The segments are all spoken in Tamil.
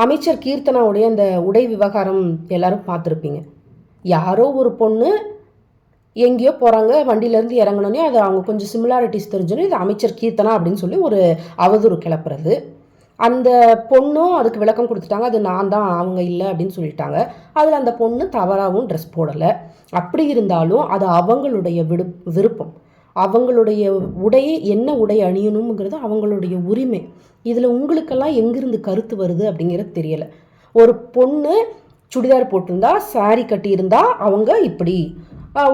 அமைச்சர் கீர்த்தனாவுடைய அந்த உடை விவகாரம் எல்லாரும் பார்த்துருப்பீங்க. யாரோ ஒரு பொண்ணு எங்கேயோ போகிறாங்க, வண்டியிலேருந்து இறங்கினோன்னே அது அவங்க கொஞ்சம் சிமிலாரிட்டிஸ் தெரிஞ்சோன்னே இது அமைச்சர் கீர்த்தனா அப்படின்னு சொல்லி ஒரு அவதூறு கிளப்புறது. அந்த பொண்ணும் அதுக்கு விளக்கம் கொடுத்துட்டாங்க, அது நான் தான், அவங்க இல்லை அப்படின்னு சொல்லிட்டாங்க. அதில் அந்த பொண்ணு தவறாகவும் ட்ரெஸ் போடலை. அப்படி இருந்தாலும் அது அவங்களுடைய விருப்பம். அவங்களுடைய உடையை என்ன உடை அணியணுங்கிறது அவங்களுடைய உரிமை. இதில் உங்களுக்கெல்லாம் எங்கிருந்து கருத்து வருது அப்படிங்கிறது தெரியலை. ஒரு பொண்ணு சுடிதார் போட்டிருந்தா, சாரி கட்டியிருந்தா அவங்க இப்படி,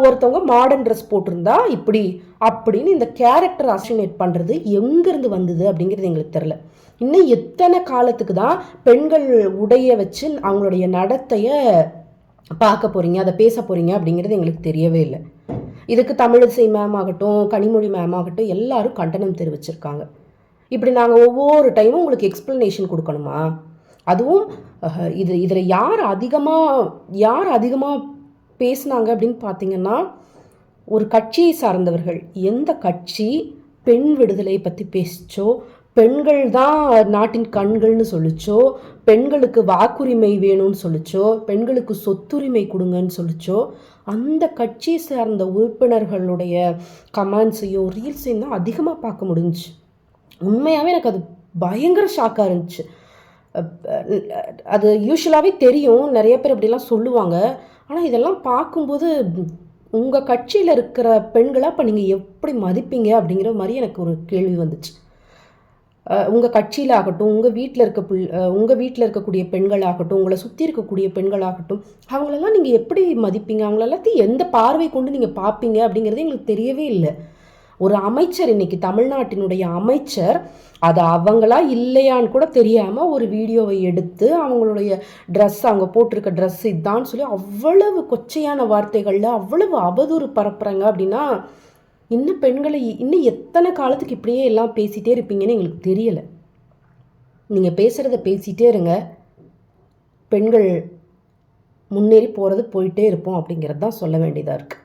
ஒருத்தவங்க மாடர்ன் ட்ரெஸ் போட்டிருந்தா இப்படி அப்படின்னு இந்த கேரக்டர் அசோசினேட் பண்ணுறது எங்கேருந்து வந்தது அப்படிங்கிறது எங்களுக்கு தெரில. இன்னும் எத்தனை காலத்துக்கு தான் பெண்கள் உடைய வச்சு அவங்களுடைய நடத்தையை பார்க்க போகிறீங்க, அதை பேச போகிறீங்க அப்படிங்கிறது எங்களுக்கு தெரியவே இல்லை. இதுக்கு தமிழிசை மேம் ஆகட்டும், கனிமொழி மேம் ஆகட்டும், எல்லாரும் கண்டனம் தெரிவிச்சிருக்காங்க. இப்படி நாங்கள் ஒவ்வொரு டைமும் உங்களுக்கு எக்ஸ்ப்ளனேஷன் கொடுக்கணுமா? அதுவும் இதில் யார் அதிகமாக பேசுனாங்க அப்படின்னு பார்த்தீங்கன்னா, ஒரு கட்சியை சார்ந்தவர்கள். எந்த கட்சி பெண் விடுதலை பற்றி பேசிச்சோ, பெண்கள் தான் நாட்டின் கண்கள்னு சொல்லிச்சோ, பெண்களுக்கு வாக்குரிமை வேணும்னு சொல்லிச்சோ, பெண்களுக்கு சொத்துரிமை கொடுங்கன்னு சொல்லிச்சோ, அந்த கட்சியை சார்ந்த உறுப்பினர்களுடைய கமெண்ட்ஸையும் ரீல்ஸையும் தான் அதிகமாக பார்க்க முடிஞ்சிச்சு. உண்மையாகவே எனக்கு அது பயங்கர ஷாக்காக இருந்துச்சு. அது யூஸ்வலாகவே தெரியும், நிறைய பேர் அப்படிலாம் சொல்லுவாங்க. ஆனால் இதெல்லாம் பார்க்கும்போது உங்கள் கட்சியில் இருக்கிற பெண்களை அப்போ நீங்கள் எப்படி மதிப்பீங்க அப்படிங்கிற மாதிரி எனக்கு ஒரு கேள்வி வந்துச்சு. உங்கள் கட்சியில் ஆகட்டும், உங்கள் வீட்டில் இருக்கக்கூடிய பெண்களாகட்டும், உங்களை சுற்றி இருக்கக்கூடிய பெண்களாகட்டும், அவங்களெல்லாம் நீங்கள் எப்படி மதிப்பீங்க, அவங்கள எல்லாத்தையும் எந்த பார்வை கொண்டு நீங்கள் பார்ப்பீங்க அப்படிங்கிறது எங்களுக்கு தெரியவே இல்லை. ஒரு அமைச்சர், இன்னைக்கு தமிழ்நாட்டினுடைய அமைச்சர், அது அவங்களா இல்லையான்னு கூட தெரியாமல் ஒரு வீடியோவை எடுத்து அவங்களுடைய ட்ரெஸ், அவங்க போட்டிருக்க ட்ரெஸ் இதான்னு சொல்லி அவ்வளவு கொச்சையான வார்த்தைகளில் அவ்வளவு அவதூறு பரப்புறாங்க. அப்படின்னா இன்னும் பெண்களை இன்னும் எத்தனை காலத்துக்கு இப்படியே எல்லாம் பேசிகிட்டே இருப்பீங்கன்னு எங்களுக்கு தெரியலை. நீங்கள் பேசுகிறத பேசிகிட்டே இருங்க, பெண்கள் முன்னேறி போகிறது போயிட்டே இருப்போம் அப்படிங்கிறது தான் சொல்ல வேண்டியதாக இருக்குது.